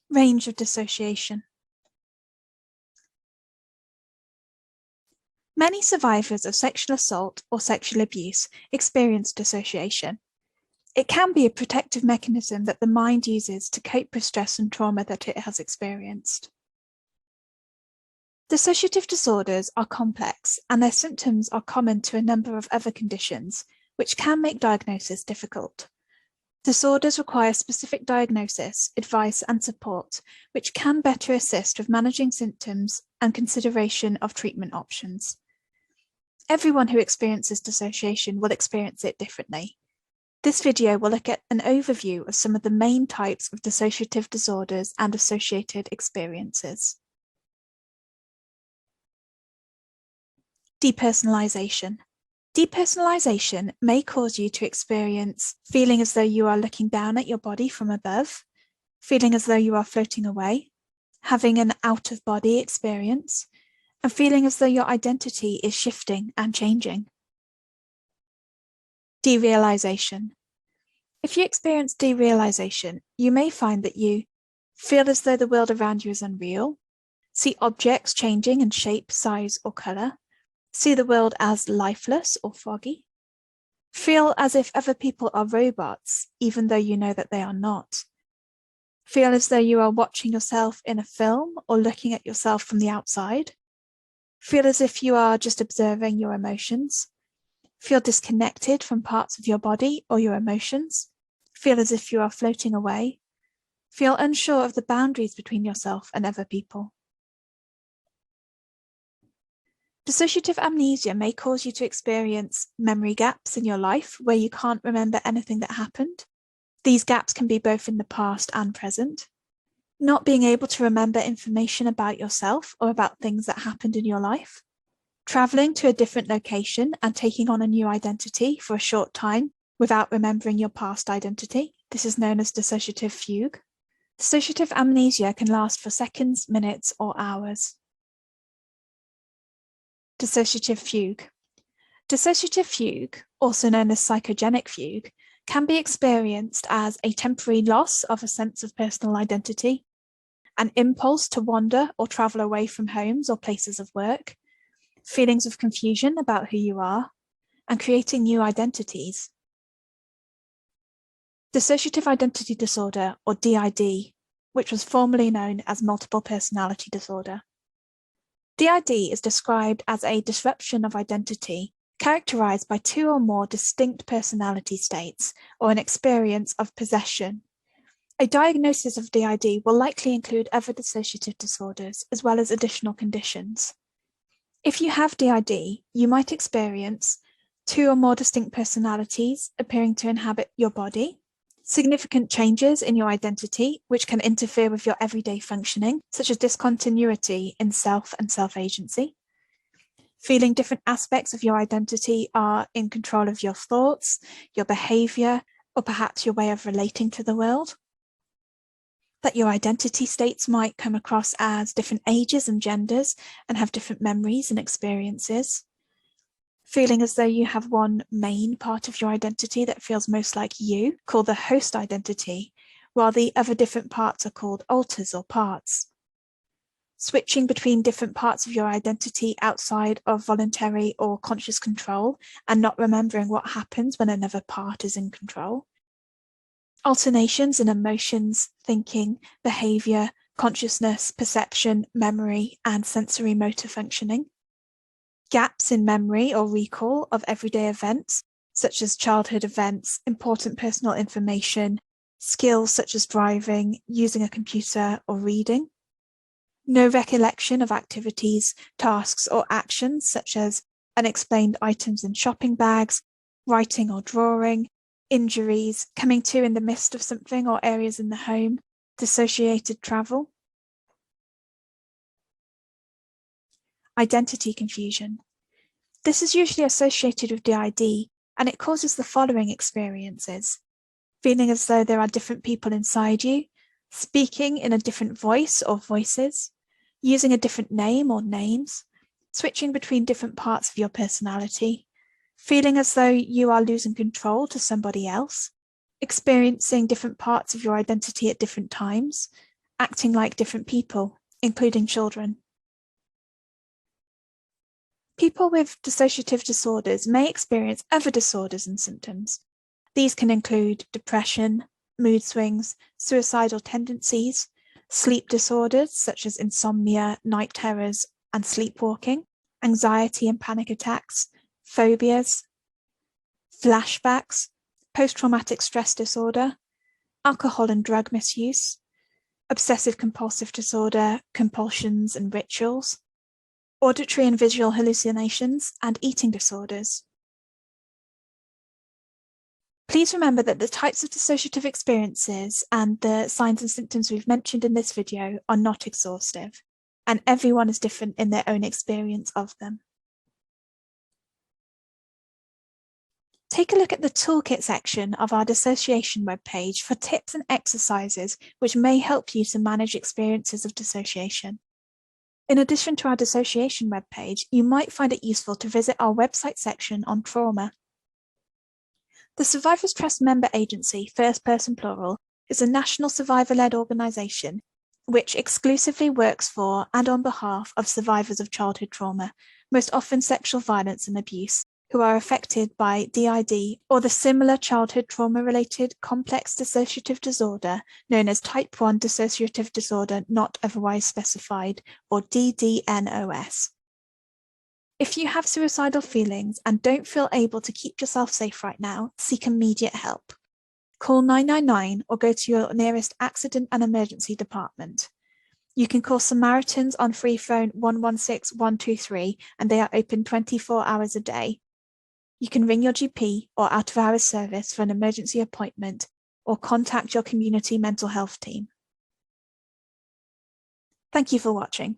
Range of dissociation. Many survivors of sexual assault or sexual abuse experience dissociation. It can be a protective mechanism that the mind uses to cope with stress and trauma that it has experienced. Dissociative disorders are complex, and their symptoms are common to a number of other conditions, which can make diagnosis difficult. Disorders require specific diagnosis, advice, and support, which can better assist with managing symptoms and consideration of treatment options. Everyone who experiences dissociation will experience it differently. This video will look at an overview of some of the main types of dissociative disorders and associated experiences. Depersonalization. Depersonalization may cause you to experience feeling as though you are looking down at your body from above, feeling as though you are floating away, having an out-of-body experience, and feeling as though your identity is shifting and changing. Derealization. If you experience derealization, you may find that you feel as though the world around you is unreal, see objects changing in shape, size, or color, see the world as lifeless or foggy, feel as if other people are robots, even though you know that they are not, feel as though you are watching yourself in a film or looking at yourself from the outside, feel as if you are just observing your emotions, feel disconnected from parts of your body or your emotions, feel as if you are floating away, feel unsure of the boundaries between yourself and other people. Dissociative amnesia may cause you to experience memory gaps in your life where you can't remember anything that happened. These gaps can be both in the past and present. Not being able to remember information about yourself or about things that happened in your life. Traveling to a different location and taking on a new identity for a short time without remembering your past identity. This is known as dissociative fugue. Dissociative amnesia can last for seconds, minutes, or hours. Dissociative fugue. Dissociative fugue, also known as psychogenic fugue, can be experienced as a temporary loss of a sense of personal identity, an impulse to wander or travel away from homes or places of work, feelings of confusion about who you are, and creating new identities. Dissociative identity disorder, or DID, which was formerly known as multiple personality disorder. DID is described as a disruption of identity characterized by two or more distinct personality states or an experience of possession. A diagnosis of DID will likely include other dissociative disorders as well as additional conditions. If you have DID, you might experience two or more distinct personalities appearing to inhabit your body, significant changes in your identity, which can interfere with your everyday functioning, such as discontinuity in self and self-agency. Feeling different aspects of your identity are in control of your thoughts, your behavior, or perhaps your way of relating to the world. That your identity states might come across as different ages and genders and have different memories and experiences. Feeling as though you have one main part of your identity that feels most like you, called the host identity, while the other different parts are called alters or parts. Switching between different parts of your identity outside of voluntary or conscious control and not remembering what happens when another part is in control. Alternations in emotions, thinking, behavior, consciousness, perception, memory, and sensory motor functioning. Gaps in memory or recall of everyday events, such as childhood events, important personal information, skills such as driving, using a computer, or reading. No recollection of activities, tasks, or actions, such as unexplained items in shopping bags, writing or drawing, injuries, coming to in the midst of something or areas in the home, dissociated travel. Identity confusion. This is usually associated with DID, and it causes the following experiences: feeling as though there are different people inside you, speaking in a different voice or voices, using a different name or names, switching between different parts of your personality, feeling as though you are losing control to somebody else, experiencing different parts of your identity at different times, acting like different people, including children. People with dissociative disorders may experience other disorders and symptoms. These can include depression, mood swings, suicidal tendencies, sleep disorders such as insomnia, night terrors, and sleepwalking, anxiety and panic attacks, phobias, flashbacks, post-traumatic stress disorder, alcohol and drug misuse, obsessive-compulsive disorder, compulsions and rituals, auditory and visual hallucinations, and eating disorders. Please remember that the types of dissociative experiences and the signs and symptoms we've mentioned in this video are not exhaustive, and everyone is different in their own experience of them. Take a look at the toolkit section of our dissociation webpage for tips and exercises which may help you to manage experiences of dissociation. In addition to our dissociation webpage, you might find it useful to visit our website section on trauma. The Survivors Trust member agency, First Person Plural, is a national survivor-led organisation which exclusively works for and on behalf of survivors of childhood trauma, most often sexual violence and abuse, who are affected by DID or the similar childhood trauma-related complex dissociative disorder known as Type 1 dissociative disorder not otherwise specified, or DDNOS. If you have suicidal feelings and don't feel able to keep yourself safe right now, seek immediate help. Call 999 or go to your nearest accident and emergency department. You can call Samaritans on free phone 116 123 and they are open 24 hours a day. You can ring your GP or out-of-hours service for an emergency appointment or contact your community mental health team. Thank you for watching.